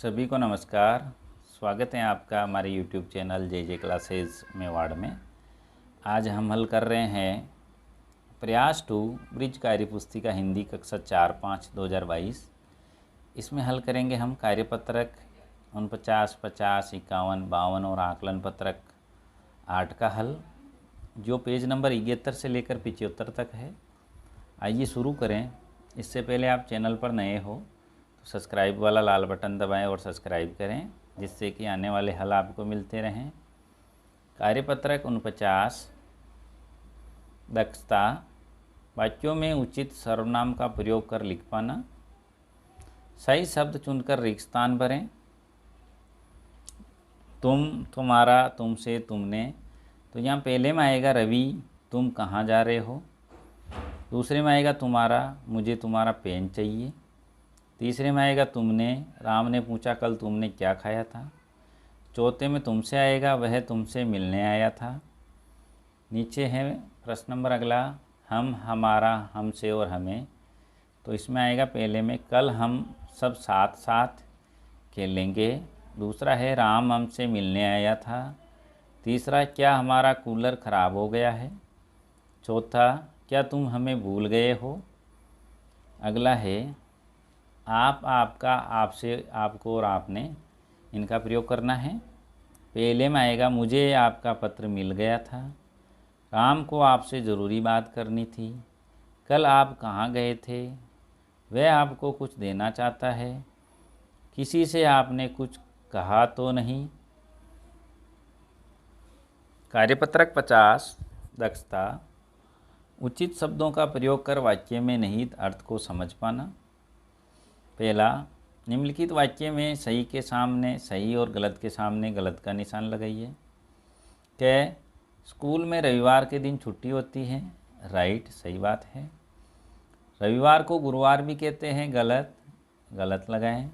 सभी को नमस्कार। स्वागत है आपका हमारे YouTube चैनल जे क्लासेस मेवाड़ में। आज हम हल कर रहे हैं प्रयास 2 ब्रिज कार्य पुस्तिका हिंदी कक्षा 4-5 2022। इसमें हल करेंगे हम कार्यपत्रक 49, 50, 51, 52 और आकलन पत्रक 8 का हल, जो पेज नंबर 71 से लेकर 75 तक है। आइए शुरू करें। इससे पहले आप चैनल पर नए हो तो सब्सक्राइब वाला लाल बटन दबाएं और सब्सक्राइब करें, जिससे कि आने वाले हल आपको मिलते रहें। कार्यपत्रक 49, दक्षता। वाक्यों में उचित सर्वनाम का प्रयोग कर लिख पाना। सही शब्द चुनकर रिक्त स्थान भरें। तुम, तुम्हारा, तुमसे, तुमने। तो यहाँ पहले में आएगा रवि, तुम कहाँ जा रहे हो। दूसरे में आएगा तुम्हारा, मुझे तुम्हारा पेन चाहिए। तीसरे में आएगा तुमने, राम ने पूछा कल तुमने क्या खाया था। चौथे में तुमसे आएगा, वह तुमसे मिलने आया था। नीचे है प्रश्न नंबर अगला, हम, हमारा, हमसे और हमें। तो इसमें आएगा पहले में कल हम सब साथ साथ खेलेंगे। दूसरा है राम हमसे मिलने आया था। तीसरा, क्या हमारा कूलर ख़राब हो गया है। चौथा, क्या तुम हमें भूल गए हो। अगला है आप, आपका, आपसे, आपको और आपने। इनका प्रयोग करना है। पहले में आएगा मुझे आपका पत्र मिल गया था। राम को आपसे ज़रूरी बात करनी थी। कल आप कहाँ गए थे। वह आपको कुछ देना चाहता है। किसी से आपने कुछ कहा तो नहीं। कार्यपत्रक 50, दक्षता। उचित शब्दों का प्रयोग कर वाक्य में निहित अर्थ को समझ पाना। पहला, निम्नलिखित वाक्य में सही के सामने सही और गलत के सामने गलत का निशान लगाइए। क, स्कूल में रविवार के दिन छुट्टी होती है। राइट, सही बात है। रविवार को गुरुवार भी कहते हैं। गलत, गलत लगाएं।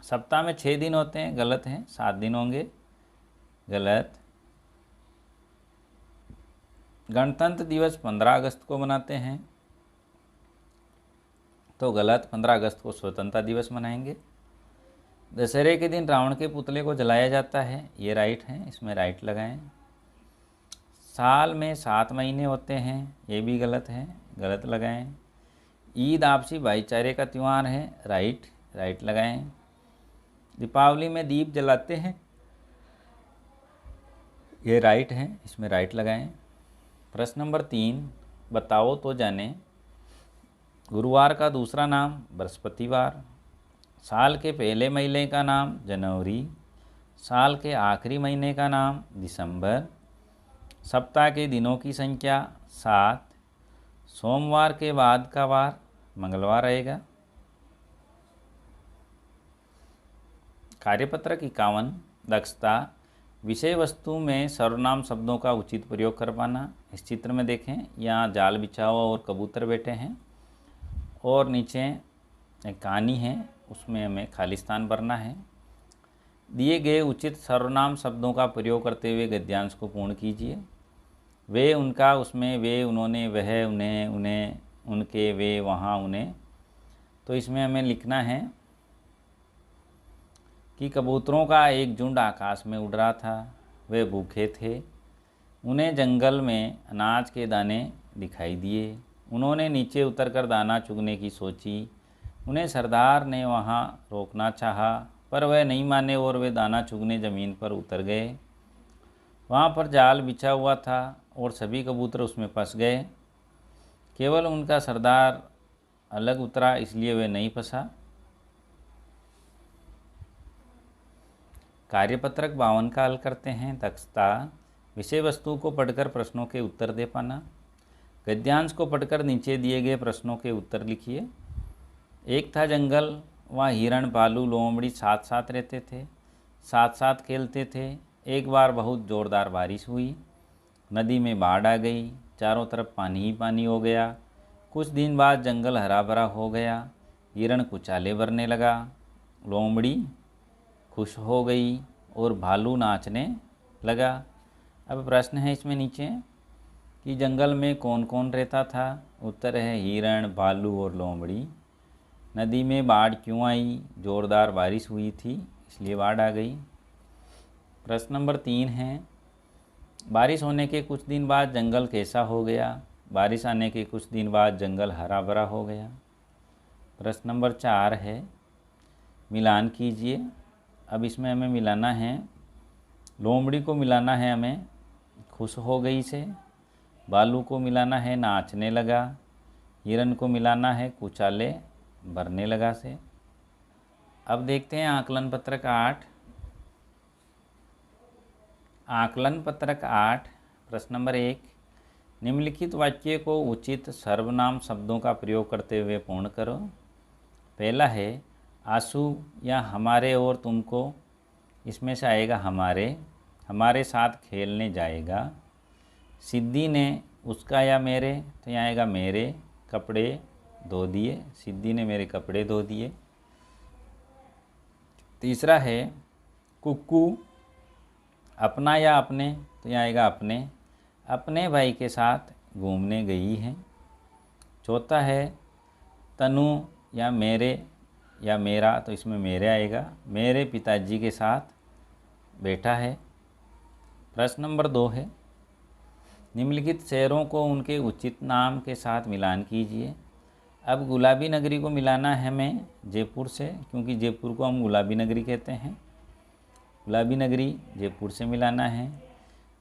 सप्ताह में 6 दिन होते हैं। गलत हैं, 7 दिन होंगे। गलत। गणतंत्र दिवस 15 अगस्त को मनाते हैं। तो गलत, 15 अगस्त को स्वतंत्रता दिवस मनाएंगे। दशहरे के दिन रावण के पुतले को जलाया जाता है। ये राइट है, इसमें राइट लगाएं। साल में 7 महीने होते हैं। ये भी गलत है, गलत लगाएं। ईद आपसी भाईचारे का त्यौहार है। राइट, राइट लगाएं। दीपावली में दीप जलाते हैं। ये राइट है, इसमें राइट लगाएं। प्रश्न नंबर 3, बताओ तो जाने। गुरुवार का दूसरा नाम बृहस्पतिवार। साल के पहले महीने का नाम जनवरी। साल के आखिरी महीने का नाम दिसंबर। सप्ताह के दिनों की संख्या 7। सोमवार के बाद का वार मंगलवार रहेगा। कार्यपत्रक 51, दक्षता। विषय वस्तु में सर्वनाम शब्दों का उचित प्रयोग कर पाना। इस चित्र में देखें, यहाँ जाल बिछा हुआ और कबूतर बैठे हैं और नीचे एक कहानी है, उसमें हमें खाली स्थान भरना है। दिए गए उचित सर्वनाम शब्दों का प्रयोग करते हुए गद्यांश को पूर्ण कीजिए। वे, उनका, उसमें, वे, उन्होंने, वह, उन्हें, उन्हें, उनके, वे, वहाँ, उन्हें। तो इसमें हमें लिखना है कि कबूतरों का एक झुंड आकाश में उड़ रहा था। वे भूखे थे। उन्हें जंगल में अनाज के दाने दिखाई दिए। उन्होंने नीचे उतरकर दाना चुगने की सोची। उन्हें सरदार ने वहाँ रोकना चाहा, पर वह नहीं माने और वे दाना चुगने ज़मीन पर उतर गए। वहाँ पर जाल बिछा हुआ था और सभी कबूतर उसमें फंस गए। केवल उनका सरदार अलग उतरा, इसलिए वे नहीं फंसा। कार्यपत्रक 52 का हल करते हैं। दक्षता। विषय वस्तु को पढ़कर प्रश्नों के उत्तर दे पाना। गद्यांश को पढ़कर नीचे दिए गए प्रश्नों के उत्तर लिखिए। एक था जंगल, वहाँ हिरण, भालू, लोमड़ी साथ साथ रहते थे, साथ साथ खेलते थे। एक बार बहुत ज़ोरदार बारिश हुई। नदी में बाढ़ आ गई। चारों तरफ पानी ही पानी हो गया। कुछ दिन बाद जंगल हरा भरा हो गया। हिरण कुचाले भरने लगा। लोमड़ी खुश हो गई और भालू नाचने लगा। अब प्रश्न है इसमें नीचे कि जंगल में कौन कौन रहता था। उत्तर है हिरण, भालू और लोमड़ी। नदी में बाढ़ क्यों आई? ज़ोरदार बारिश हुई थी इसलिए बाढ़ आ गई। प्रश्न नंबर 3 है, बारिश होने के कुछ दिन बाद जंगल कैसा हो गया? बारिश आने के कुछ दिन बाद जंगल हरा भरा हो गया। प्रश्न नंबर 4 है, मिलान कीजिए। अब इसमें हमें मिलाना है, लोमड़ी को मिलाना है हमें खुश हो गई से, बालू को मिलाना है नाचने लगा, हिरन को मिलाना है कुचाले भरने लगा से। अब देखते हैं आकलन पत्रक 8। आकलन पत्रक 8 प्रश्न नंबर 1, निम्नलिखित वाक्य को उचित सर्वनाम शब्दों का प्रयोग करते हुए पूर्ण करो। पहला है आंसू या हमारे और तुमको, इसमें से आएगा हमारे साथ खेलने जाएगा। सिद्धि ने उसका या मेरे, तो यहाँ आएगा मेरे कपड़े धो दिए, सिद्धि ने मेरे कपड़े धो दिए। तीसरा है कुक्कू अपना या अपने, तो यहाँ आएगा अपने भाई के साथ घूमने गई है। चौथा है तनु या मेरे या मेरा, तो इसमें मेरे आएगा, मेरे पिताजी के साथ बैठा है। प्रश्न नंबर 2 है, निम्नलिखित शहरों को उनके उचित नाम के साथ मिलान कीजिए। अब गुलाबी नगरी को मिलाना है हमें जयपुर से, क्योंकि जयपुर को हम गुलाबी नगरी कहते हैं। गुलाबी नगरी जयपुर से मिलाना है।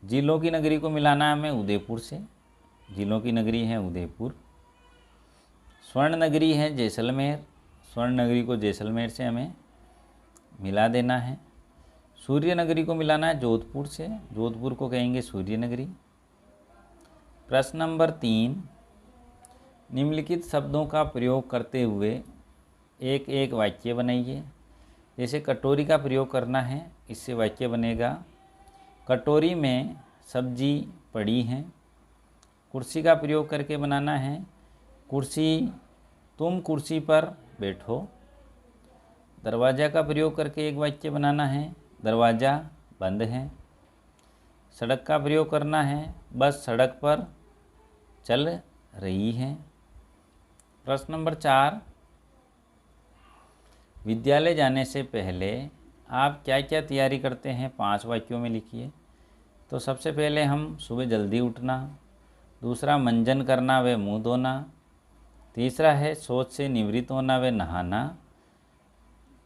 जिलों की नगरी को मिलाना है हमें उदयपुर से, जिलों की नगरी है उदयपुर। स्वर्ण नगरी है जैसलमेर, स्वर्ण नगरी को जैसलमेर से हमें मिला देना है। सूर्य नगरी को मिलाना है जोधपुर से, जोधपुर को कहेंगे सूर्य नगरी। प्रश्न नंबर 3, निम्नलिखित शब्दों का प्रयोग करते हुए एक एक वाक्य बनाइए। जैसे कटोरी का प्रयोग करना है, इससे वाक्य बनेगा कटोरी में सब्जी पड़ी है। कुर्सी का प्रयोग करके बनाना है तुम कुर्सी पर बैठो। दरवाज़ा का प्रयोग करके एक वाक्य बनाना है दरवाज़ा बंद है। सड़क का प्रयोग करना है बस सड़क पर चल रही है। प्रश्न नंबर 4, विद्यालय जाने से पहले आप क्या क्या तैयारी करते हैं? 5 वाक्यों में लिखिए। तो सबसे पहले हम सुबह जल्दी उठना, दूसरा मंजन करना व मुंह धोना, तीसरा है सोच से निवृत्त होना व नहाना,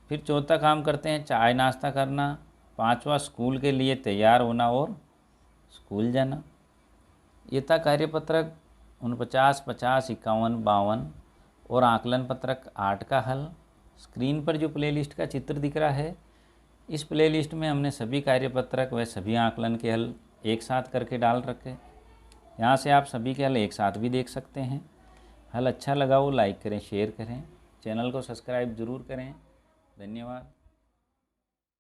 फिर चौथा काम करते हैं चाय नाश्ता करना, पांचवा स्कूल के लिए तैयार होना और स्कूल जाना। ये था कार्यपत्रक 49, 50, 51, 52 और आकलन पत्रक 8 का हल। स्क्रीन पर जो प्लेलिस्ट का चित्र दिख रहा है, इस प्लेलिस्ट में हमने सभी कार्यपत्रक व सभी आकलन के हल एक साथ करके डाल रखे। यहाँ से आप सभी के हल एक साथ भी देख सकते हैं। हल अच्छा लगा हो लाइक करें, शेयर करें, चैनल को सब्सक्राइब ज़रूर करें। धन्यवाद।